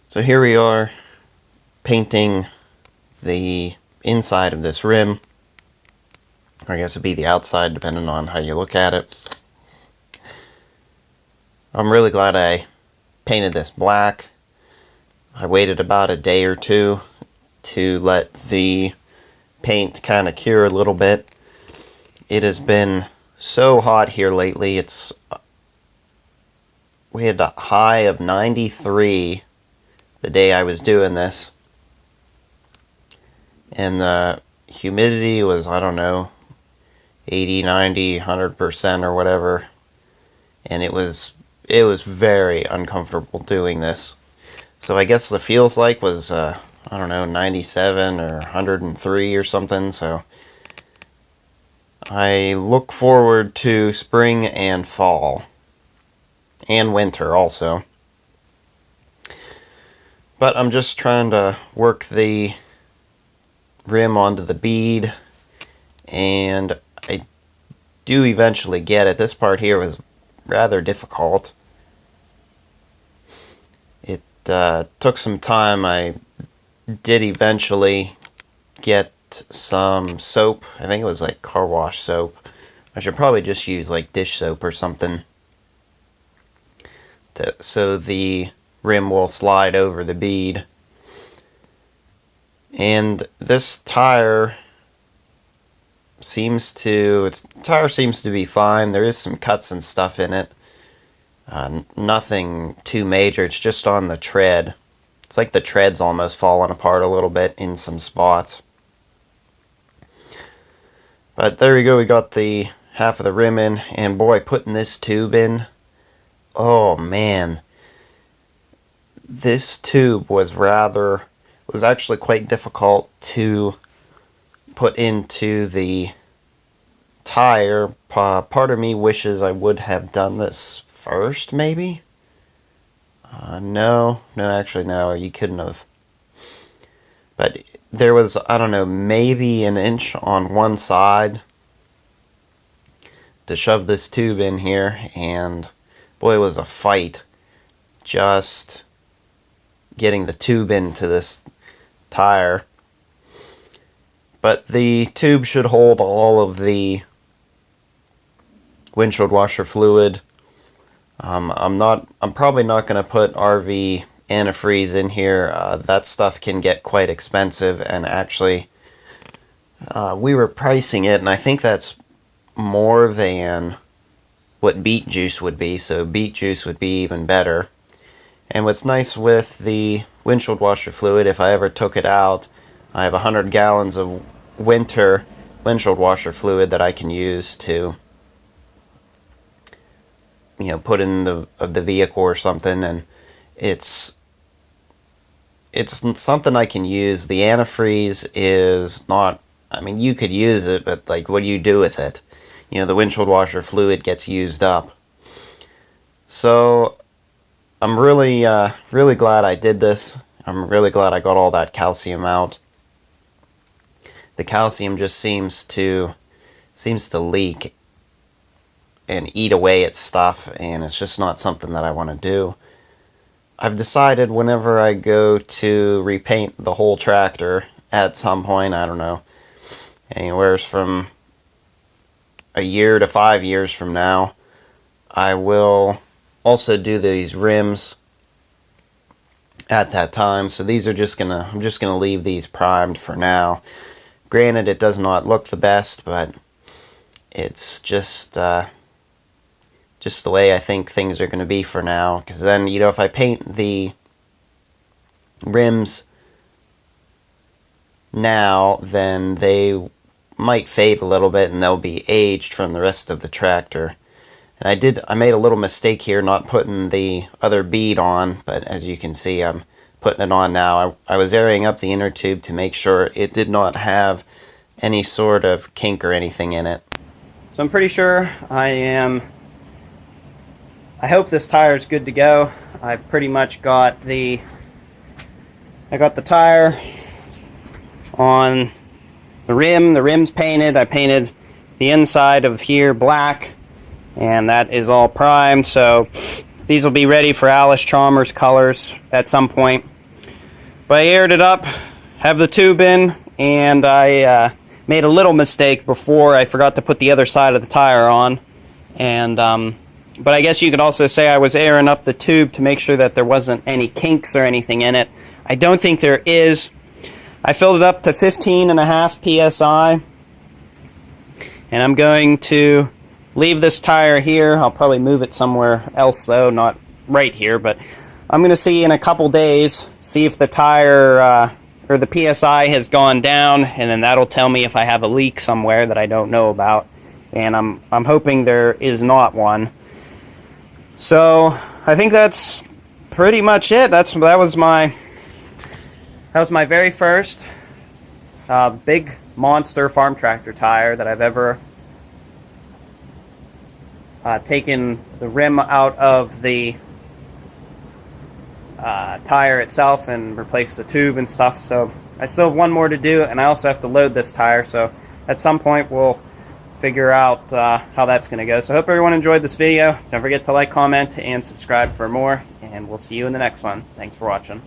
So here we are painting the inside of this rim, or I guess it'd be the outside depending on how you look at it. I'm really glad I painted this black. I waited about a day or two to let the paint kind of cure a little bit. It has been so hot here lately. We had a high of 93 the day I was doing this, and the humidity was, I don't know, 80, 90, 100% or whatever, and it was very uncomfortable doing this. So I guess the feels like was I don't know, 97 or 103 or something. So I look forward to spring and fall and winter also. But I'm just trying to work the rim onto the bead, and I do eventually get it. This part here was rather difficult. It took some time. I did eventually get some soap. I think it was like car wash soap. I should probably just use like dish soap or something so the rim will slide over the bead. And this tire seems to be fine. There is some cuts and stuff in it. Nothing too major. It's just on the tread. It's like the tread's almost fallen apart a little bit in some spots. But there we go. We got the half of the rim in, and boy, putting this tube in, oh man, this tube was actually quite difficult to put into the tire. Part of me wishes I would have done this first, maybe? No, actually no, you couldn't have. But there was, I don't know, maybe an inch on one side to shove this tube in here, and boy, it was a fight just getting the tube into this tire. But the tube should hold all of the windshield washer fluid. I'm probably not going to put RV antifreeze in here. That stuff can get quite expensive, and actually we were pricing it, and I think that's more than what beet juice would be, so beet juice would be even better. And what's nice with the windshield washer fluid, if I ever took it out, I have 100 gallons of winter windshield washer fluid that I can use to, you know, put in the vehicle or something, and it's something I can use. The antifreeze is not, I mean, you could use it, but like, what do you do with it? You know, the windshield washer fluid gets used up. So I'm really glad I did this. I'm really glad I got all that calcium out. The calcium just seems to leak and eat away at stuff, and it's just not something that I want to do. I've decided whenever I go to repaint the whole tractor at some point, I don't know, anywhere from a year to 5 years from now, I will also do these rims at that time. So these are I'm just gonna leave these primed for now. Granted, it does not look the best, but it's just the way I think things are going to be for now. Because then, you know, if I paint the rims now, then they might fade a little bit and they'll be aged from the rest of the tractor. And I made a little mistake here not putting the other bead on, but as you can see, I'm putting it on now. I was airing up the inner tube to make sure it did not have any sort of kink or anything in it. So I'm pretty sure I hope this tire is good to go. I've pretty much got the tire on the rim. The rim's painted. I painted the inside of here black, and that is all primed. So these will be ready for Allis Chalmers colors at some point. But I aired it up, have the tube in, and I made a little mistake before. I forgot to put the other side of the tire on. And but I guess you could also say I was airing up the tube to make sure that there wasn't any kinks or anything in it. I don't think there is. I filled it up to 15.5 psi, and I'm going to leave this tire here. I'll probably move it somewhere else though, not right here, but I'm going to see in a couple days, see if the tire or the PSI has gone down, and then that'll tell me if I have a leak somewhere that I don't know about. And I'm hoping there is not one. So I think that's pretty much it. That was my very first big monster farm tractor tire that I've ever taken the rim out of the tire itself and replace the tube and stuff. So I still have one more to do, and I also have to load this tire. So at some point we'll figure out how that's going to go. So I hope everyone enjoyed this video. Don't forget to like, comment, and subscribe for more, and we'll see you in the next one. Thanks for watching.